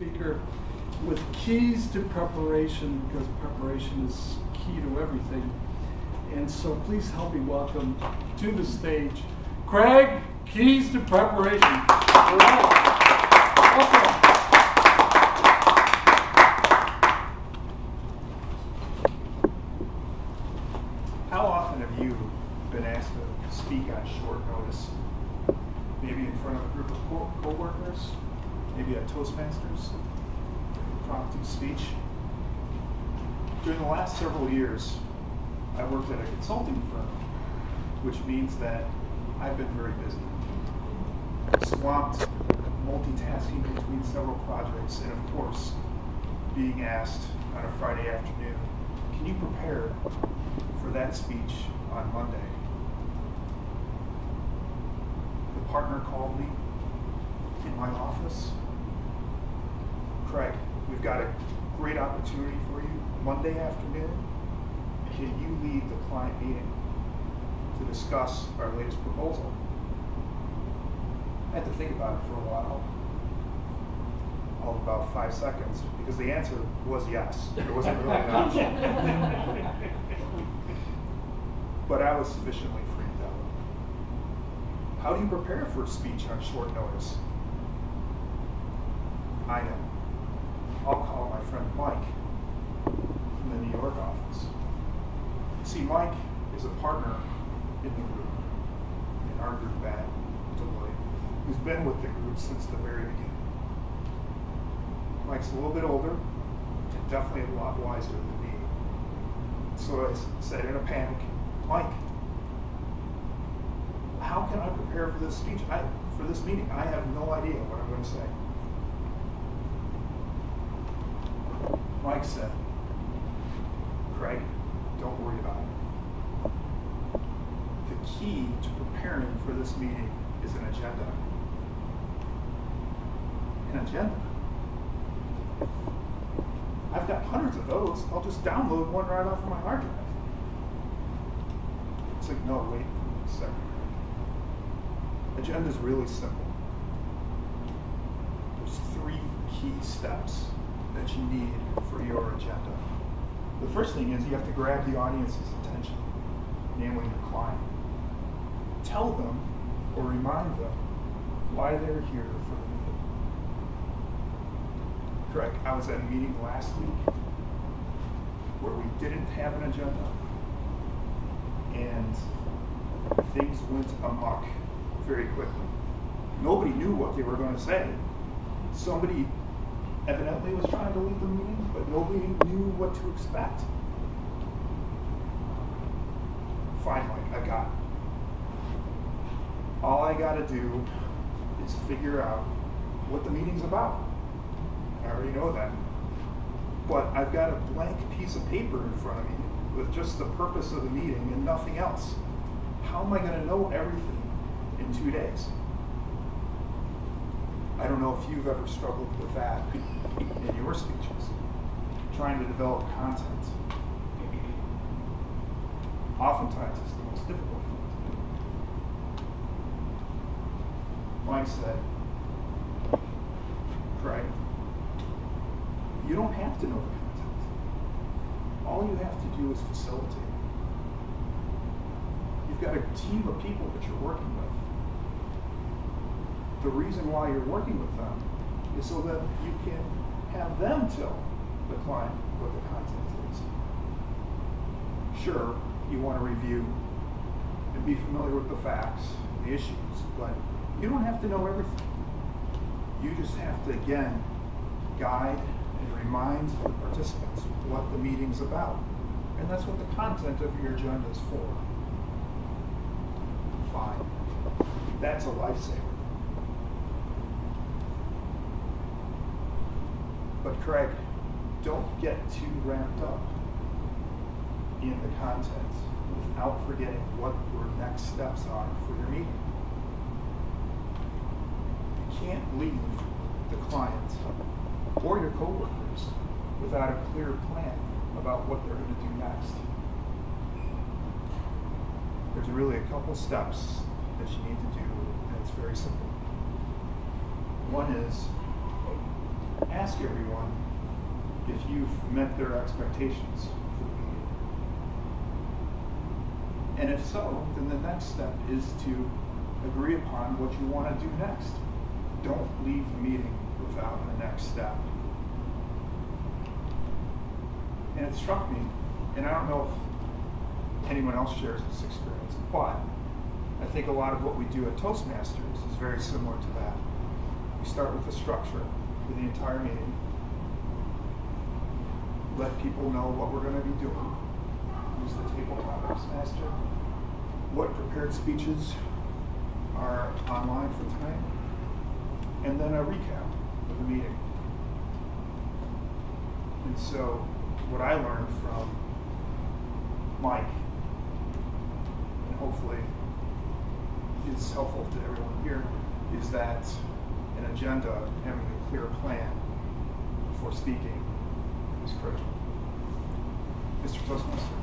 speaker with keys to preparation, because preparation is key to everything. And so please help me welcome to the stage Craig, Keys to Preparation. All right. Welcome. How often have you been asked to speak on short notice? Maybe in front of a group of co-workers, maybe at Toastmasters, impromptu speech. During the last several years, I worked at a consulting firm, which means that I've been very busy. Swamped, multitasking between several projects, and of course, being asked on a Friday afternoon, can you prepare for that speech on Monday? The partner called me in my office. Craig, we've got a great opportunity for you Monday afternoon. Can you lead the client meeting to discuss our latest proposal? I had to think about it for a while, all of about 5 seconds, because the answer was yes. There wasn't really an option. But I was sufficiently freaked out. How do you prepare for a speech on short notice? I know. I'll call my friend Mike from the New York office. See, Mike is a partner in the group, in our group at Deloitte, who's been with the group since the very beginning. Mike's a little bit older, and definitely a lot wiser than me. So I said in a panic, Mike, how can I prepare for this speech? For this meeting, I have no idea what I'm going to say. Mike said, Craig, don't worry about it. The key to preparing for this meeting is an agenda. An agenda? I've got hundreds of those. I'll just download one right off of my hard drive. It's like, no, wait a second. Agenda is really simple. There's 3 key steps that you need for your agenda. The first thing is you have to grab the audience's attention, namely your client. Tell them or remind them why they're here for the meeting. Correct. I was at a meeting last week where we didn't have an agenda and things went amok very quickly. Nobody knew what they were going to say. Somebody evidently was trying to lead the meeting, but nobody knew what to expect. Fine, Mike, I got it. All I got to do is figure out what the meeting's about. I already know that. But I've got a blank piece of paper in front of me with just the purpose of the meeting and nothing else. How am I going to know everything in 2 days? I don't know if you've ever struggled with that in your speeches, trying to develop content. Oftentimes it's the most difficult thing to do. Mike said, Craig, you don't have to know the content. All you have to do is facilitate. You've got a team of people that you're working with. The reason why you're working with them is so that you can have them tell the client what the content is. Sure, you want to review and be familiar with the facts and the issues, but you don't have to know everything. You just have to, again, guide and remind the participants what the meeting's about. And that's what the content of your agenda is for. Fine. That's a lifesaver. But Craig, don't get too wrapped up in the content without forgetting what your next steps are for your meeting. You can't leave the client or your coworkers without a clear plan about what they're going to do next. There's really a couple steps that you need to do, and it's very simple. One is ask everyone if you've met their expectations for the meeting. And if so, then the next step is to agree upon what you want to do next. Don't leave the meeting without a next step. And it struck me, and I don't know if anyone else shares this experience, but I think a lot of what we do at Toastmasters is very similar to that. We start with a structure for the entire meeting, let people know what we're going to be doing, use the table topics master, what prepared speeches are online for tonight, and then a recap of the meeting. And so what I learned from Mike, and hopefully is helpful to everyone here, is that an agenda, having a clear plan before speaking, is critical. Mr. Toastmaster.